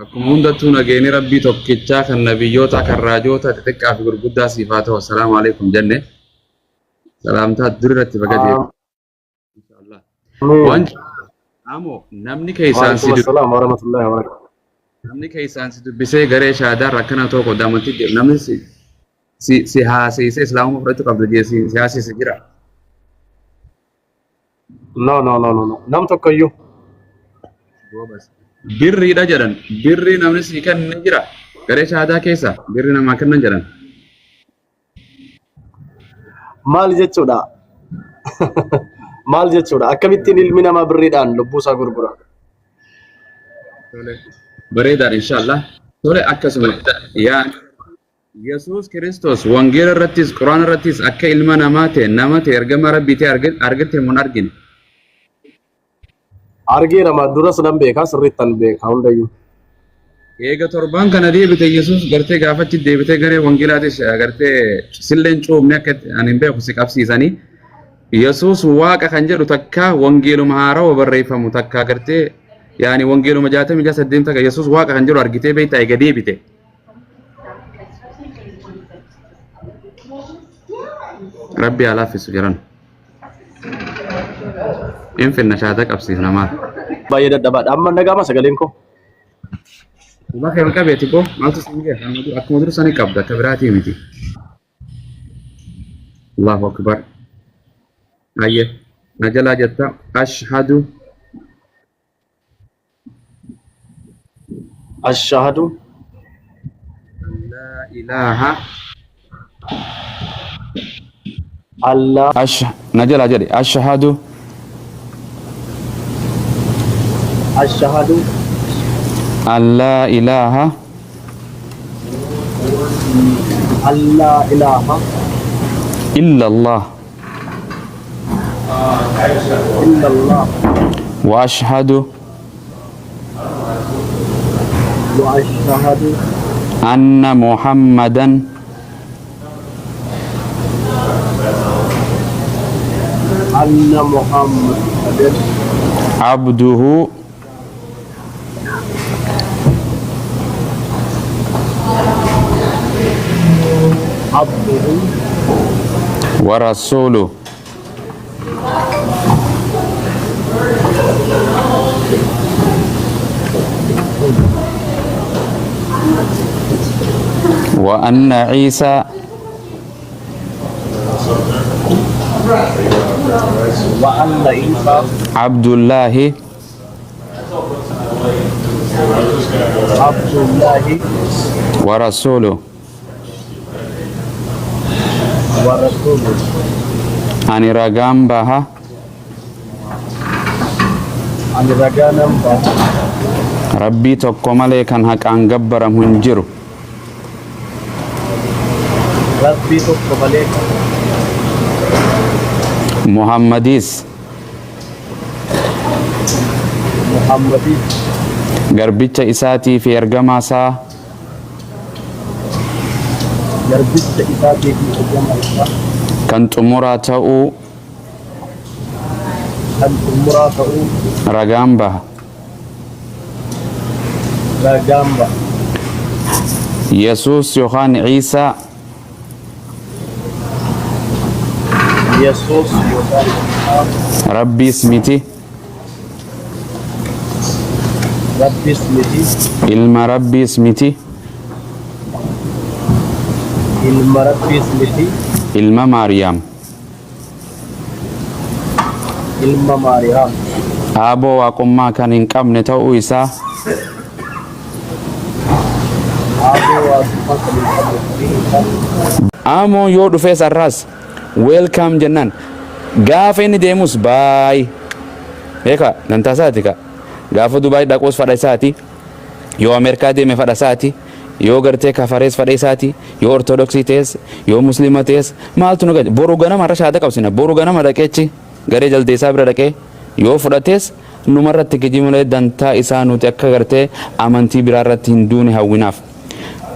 Akkuma hundattuu nageenyi rabbii tokkichaa kan nabiyyoota kan raajoota xixiqqaa fi gurguddaa siifaa ta'u. Assalaamu alaikum jenne. Salaamtaa durirratti bagatee. Inshallah. Wanti amoo namni keessaan si Assalamu warahmatullahi wabarakatuh. namni keessaan si dubbisee garee shaadaa rakkana tokko daamatti namni si haasise islaamuma fudhachuu qabdu jeesi si haasise jira. No. Nam tokkoyyuu. Birriidha jedhan. Birri namni si kenne jira. Garee shaadaa keessa birri namaa kennan jedhan. Maal jechuudha? Maal jechuudha? Akkamittiin ilmi namaa birriidhaan lubbuusaa gurgura? Bareedaadha inshallah. Tole akkasuma yaa Yesuus Kiristoos wangeela irrattis Qur'aana irrattis akka ilma namaa ta'e nama ta'e ergama rabbii ta'e argite mun argine. Argeera ma duras nan beekaa sirriittan beekaa hundayyuu. Eega torban kana deebite Yesuus gartee gaafachi deebite garee wangeelaatis gartee silleen cuubne akka ani hin beeku si qabsiisanii Yesuus waaqa kan jedhu takka wangeeluma haarawaa barreeffamu takka gartee yaani wangeeluma 68 takka Yesuus waaqa kan jedhu argitee beektaa eega deebite. Rabbi alaafisu jiran. Infinna shaata qabsiisna maal. Baay'ee dadhabaadha. Amma nagaama sagaleen koo. Uba kan qabeeti koo maaltu sin geessa akkuma dur sani qabda akka biraatii miti. Allahu akbar. Ayye najalaa jetta ashhadu la ilaha Allah najala jadi ashhadu alla ilaha illallah wa ashhadu anna muhammadan abduhu wa rasuluh. Wa anna Isa Abdullahi wa rasuluh. Ani ragam baha Rabbi tokko malee kan haqaan gabbaramu hin jiru. Muhammadis garbicha isaatii fi ergamaa isaa kan xumuraa ta'uu ragaan baha. Yesuus yookaan Isa Rabbiis miti ilma Rabbiis miti ilma Maariyaam aaboo waaqummaa kan hin qabne ta'uu isaa aamoo yoo dhufee sarraas welcome jennan gaafa inni deemus baay beeka dantaa isaati ka gaafa Dubaay dhaquus fadha isaati yoo Ameerikaa deeme fadha isaati yoo gartee kafarees fadha isaati yoo ortodoksii ta'es yoo muslima ta'es maaltu nu gaje boru ganama har'a shaada qabsina boru ganama dhaqeechi garee jaldeessaa bira dhaqee yoo fudhates numarratti kijimulee dantaa isaa nuti akka gartee amantii biraa irratti hin duune hawwinaaf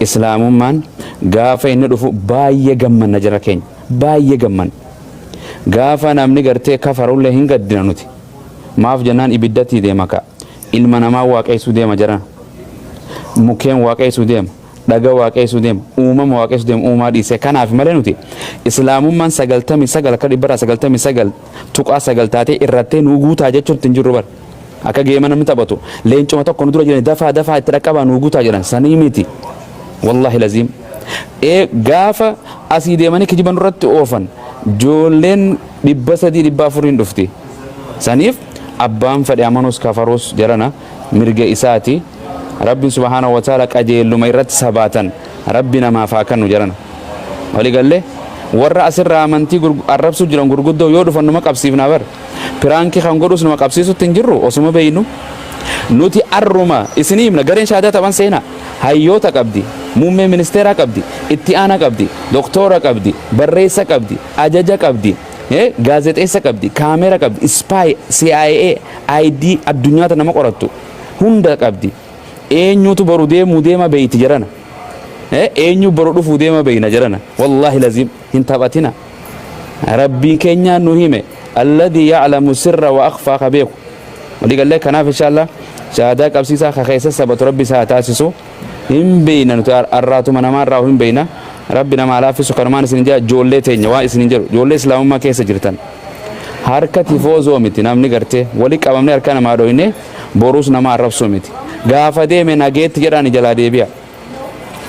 islaamummaan gaafa inni dhufu baay'ee gammanna jira keenya baay'ee gamman gaafa namni gartee kafarullee hin gaddina nuti maaf jennaan ibiddatti deema ka ilma namaa waaqeessuu deema jiran mukkeen waaqessu deema dhaga waaqessu deema uumama waaqessu deema uumaa dhiise kanaaf malee nuti islaamummaan 99 akka 199 tuqaa 9 taatee irrattee nu guutaa jechuutti hin jirru bar akka geema namni taphatu leencuma tokko nu dura jiran dafaa itti dhaqqabaa nu guutaa jedhan sanii miti wallahi laziim gaafa asii deemanii kijiban irratti oofan joolleen 300 400 dhufti saniif abbaan fedhe amanuus kafaruus jarana mirga isaati rabbi subhanahu wa ta'ala qajeeluma irratti sabaatan rabbi namaaf haa kennu jarana waligalle warra asirraa amantii arrabsu jiran gurguddoo yoo dhufan numa qabsiifna bar piraanki kan godhus numa qabsiisutti hin jirru osuma beeynu nuti arruma isinii himna gareen shaadaa taban seena hayyoota qabdi muummee ministeeraa qabdi itti aanaa qabdi doktora qabdi barreessa qabdi ajaja qabdi gaazexeessa qabdi kaamera qabdi spy CIA ID addunyaata nama qorattu hunda qabdi eenyutu boru deema beeyti jarana eenyu boru dhufu deema beeyna jarana wallahi lazim hin taphatina rabbii keenya nu hime alladhi ya'lamu sirra wa akhfa khabiq waligalle kanaaf inshallah shahada qabsiisa khakeessa sabatu rabbi saa taasisu hin beeyna nuti arraatuma namarraa hin beeyna rabbi nama laafisu kanumaan isin jaa joollee teenya waa isin jiru joollee islaamummaa keessa jirtan harka tifoozoo miti namni gartee wali qabamne harka namaa dhoyne boruus nama arrabsuu miti gaafa deeme nageetti jedhaan jalaa deebi'a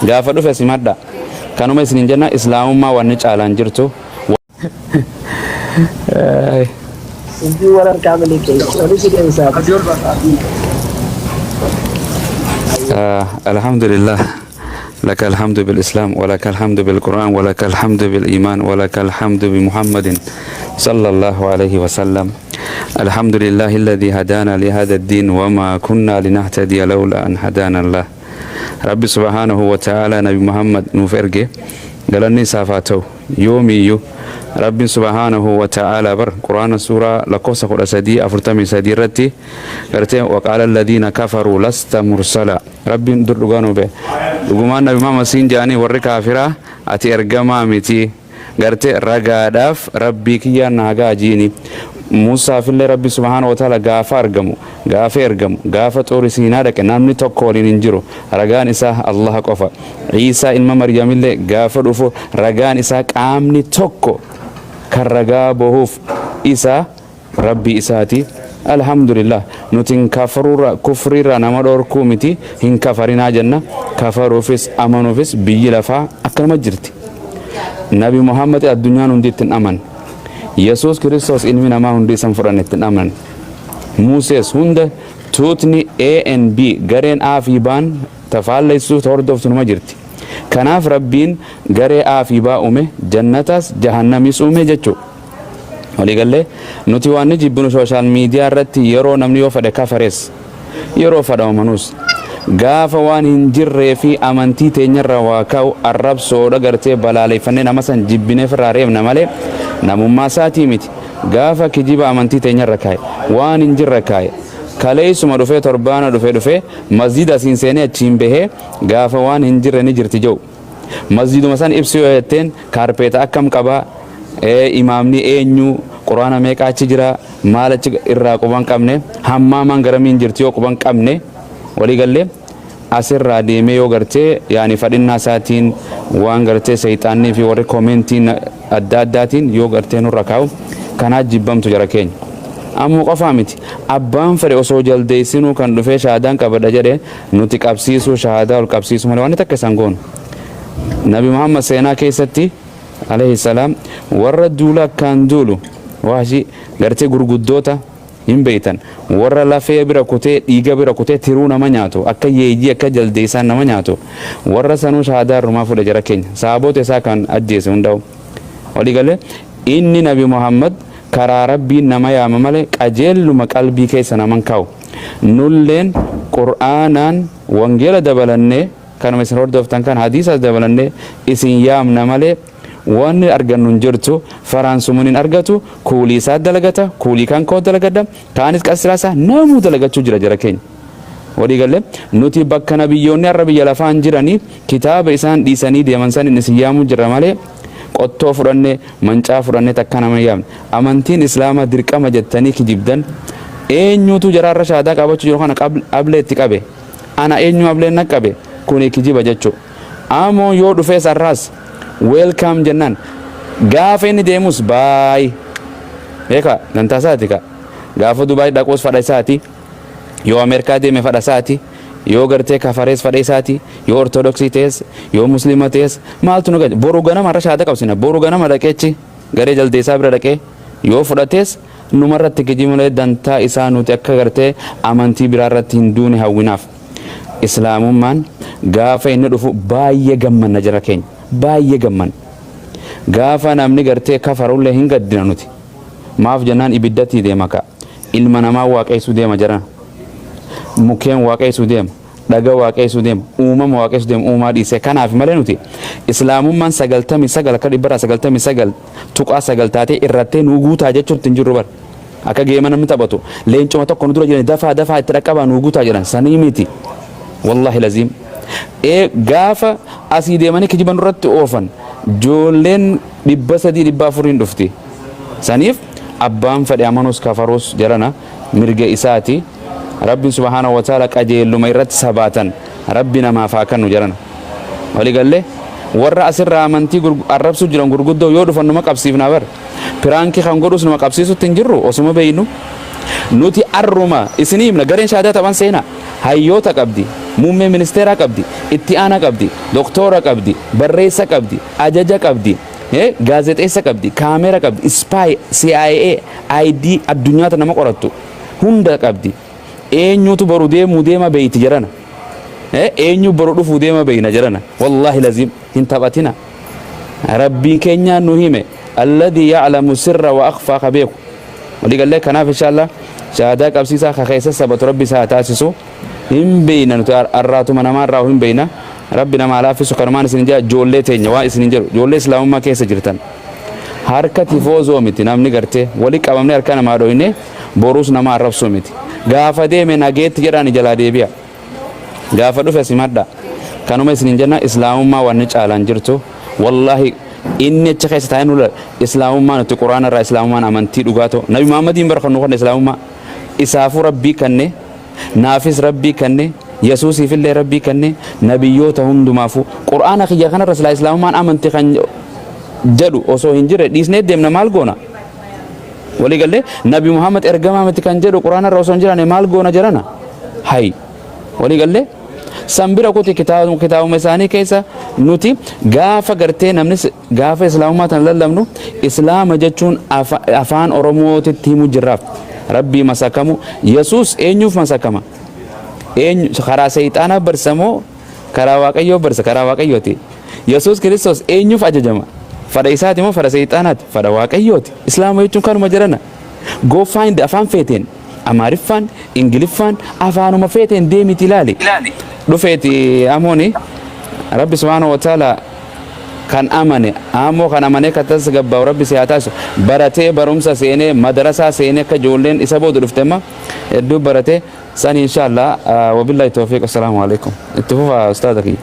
gaafa dhufe simadha kanuma isin jenna islaamummaa wanni caalaan jirtu الحمد لله لك الحمد بالإسلام ولك الحمد بالقرآن ولك الحمد بالإيمان ولك الحمد بمحمد صلى الله عليه وسلم الحمد لله الذي هدانا لهذا الدين وما كنا لنهتدي لولا أن هدانا الله رب سبحانه وتعالى نبي محمد نفرقه قالني سافاته يومي رب سبحانه وتعالى بر قرآن سورة لقوسة قرأ سدي أفرتمي سدي رتي وقال الذين كفروا لست مرسلا رب در لغانو به لغمان نبي محمد سينجاني ور كافرة أتي إرقما متي قرتي رقاداف ربي كيا ناقا جيني موسى في الله ربي سبحانه وتعالى غافا ارغمو غافا طوري سينا دك نامني توكولي ننجرو رغان إساء الله قفا عيسى إلما مريم الله غافا دفو رغان إساء قامني توكو كرغا بوهوف إساء ربي إساتي الحمد لله نتين كفرورا نمدور كومتي هن كفرنا جنة كفروا فيس أمنوا فيس بيلفا أكرم جرتي نبي محمد الدنيا ننديتن أمن يسوس كريستوس إنمي نما هندي سنفرانتن أمن موسيس هند توتني A and B غرين آفي بان تفعل ليسو توردوف تنما جرتي كناف ربين غري آفي با أمي جنتاس جهنميس أمي جچو ولي قال لي نوتي واني جيبونو سوشال ميديا رتي يرو نمني وفد كفرس يرو فدا منوس غافا وان هنجر في أمانتي تنير واكاو الرب سودا غرتي بلالي فنن مثلا جيبينه فراريم نمالي نمما ساتي ميتي غافا كجيب أمانتي تنير ركاي وان هنجر ركاي kaleessuma dhufee torbaana dhufee masjida asiin seenee achiin bahee gaafa waan hin jirre jirti jiru masjiduma san ibsu yoo jetteen kaarpeeta akkam qabaa imaamni eenyu quraana meeqa achi jira maal achi irraa quban qabne hammaamaan garamiin jirti yoo quban qabne walii gallee asirraa deemee yoo gartee yaani fadhinnaa isaatiin waan gartee seyxaannii fi warri koomentiin adda addaatiin yoo gartee nurra kaa'u kanaa jibbamtu jara keenya ammoo qofaa miti abbaan fedhe osoo jaldeessinuu kan dhufee shahaadaan qabadha jedhe nuti qabsiisuu shahaadaa ol qabsiisuu malee waan takka isaan goonu nabi muhammad seenaa keessatti alayhi salaam warra duula akkaan duulu waashi gartee gurguddoota hin beeytan warra lafee bira kutee dhiiga bira kutee tiruu nama nyaatu akka yeeyyii akka jaldeessaan nama nyaatu warra sanuu shahaadaa rumaa fudhe jara keenya sahaboota isaa kan ajjeese hundaa'u walii galee inni nabi muhammad karaa rabbiin nama yaama malee qajeeluma qalbii keessa naman kaa'u nulleen qur'aanaan wangeela dabalannee kanuma isin hordoftan kan hadiisas dabalannee isin yaamna malee waan argannu hin jirtu faransumuun hin argatu kuulii isaa dalagata kuulii kan koo dalagadda kaanis qasiraasa namuu dalagachuu jira jara keenya walii galee nuti bakka nabiyyoonni har'a biyya lafaan jiranii kitaaba isaan dhiisanii deeman san isin yaamuu jira malee qottoo fudhanne mancaa fudhanne takka nama yaamne amantiin islaamaa dirqama jettanii kijibdan eenyutu jaraarra shahaadaa qabachuu jiru kana ablee itti qabe ana eenyu ableen naqabe kuni kijiba jechu amo yoo dhufe sarras welcome jennan gaafa inni deemus baay beeka nan tasaati ka gaafa Dubaay dhaqos fadha isaati yoo Ameerikaa deeme fadha isaati yoo gartee kafarees fadha isaati yoo ortodoksii tees yoo muslima tees maaltu nu gaje boru ganama rashaada qabsina boru ganama dhaqeechi garee jaldeessaa bira dhaqee yoo fudhatees numarratti kijimulee dantaa isaa nuti akka gartee amantii biraarratti hin duune hawwinaaf islaamummaan gaafa inni dhufu baay'ee gammanna jira keenya baay'ee gamman gaafa namni gartee kafarullee hin gaddina nuti maaf jennaan ibiddatti deema ka ilma namaa waaqeessuu deema jira mukkeen waaqeessuu deema dhaga waaqeessuu deema uumama waaqeessuu deema uumaa dhiisee kanaaf malee nuti islaamummaan 99 akka 99 tuqaa 9 taatee irrattee nuu guutaa jechuutti hin jirru bar akka geema namni taphatu leencuma tokko nu dura jiran dafaa itti dhaqqabaa nuu guutaa jedhan sanii miti wallahi laziim gaafa asii deemanii kijiban irratti oofan joolleen 300-400 dhufti saniif abbaan fedhe amanus kafarus jarana mirga isaati rabbi subhanahu wa ta'ala qajeeluma irratti sabaatan rabbi namaaf haa kennu jarana waligalle warra asirraa amantii arrabsu jiran gurguddoo yoo dhufan numa qabsiifna bar piraanki kan godhus numa qabsiisutti hin jirru osuma beeynu nuti arruma isinii himna gareen shaadaa taphan seena hayyoota qabdi muummee ministeeraa qabdi itti aanaa qabdi doktora qabdi barreessa qabdi ajaja qabdi gaazexeessa qabdi kaamera qabdi spy CIA ID addunyaata nama qorattu hunda qabdi eenyutu boru deema beeyti jarana eenyu boru dhufu deema beeyna jarana wallahi lazim hin taphatina rabbii keenya nu hime alladhi ya'lamu sirra wa akhfa khabeeku waligalle kanaaf inshallah shahada qabsiisa khakeessa sabatu rabbi saa taasisu hin beeyna nuti arraatuma namarraa hin beeyna rabbi nama laafisu kanumaan isin jaa joollee teenya waa isin jedhu joollee islaamummaa keessa jirtan harka tifoozoo miti namni gartee wali qabamne harka namaa dhoyne boruus nama arrabsuu miti gaafa deeme nageetti jedhaan jalaa deebi'a gaafa dhufe simadha kanuma isin jenna islaamummaa wanni caalaan jirtu wallahi inni acha keessa taa'ee nula islaamummaa nuti quraana irraa islaamummaan amantii dhugaato nabi muhammadiin bara kan nu qonne islaamummaa isaafuu rabbii kanne naafis rabbii kanne yesuusiif illee rabbii kanne nabiyyoota hundumaafu quraana kiyya kanarra silaa islaamummaan amantii kan jedhu osoo hin jirre dhiisnee deemna maal goona waligalle nabi muhammad ergamaa miti kan jedhu quraana irra osoo hin jirane maal goona jarana hay waligalle sambira kuti kitaabuma isaanii keessa nuti gaafa gartee namni gaafa islaamummaa tan lallabnu islaama jechuun afaan oromootitti himu jirraaf rabbii masakamu yesuus eenyuuf masakama eenyu karaa seeyxaanaa barsamoo karaa waaqayyoo barsa karaa waaqayyooti yesuus kristos eenyuuf ajajama fadha isaati moo fadha seeyxaanaati fadha waaqayyooti islaama jechuun kanuma jirana go find afaan feeteen amaariffaan ingiliffaan afaanuma feeteen deemiti ilaali dhufeeti amooni rabbi subhanahu wa ta'ala kan amane ammoo kan amane katas gabba rabbi si hataasu barate barumsa seene madrasa seene ka joolleen isa boodu dhuftema hedduu barate san inshallah wabillahi tawfiq assalamu alaikum ittifufa ustaadaki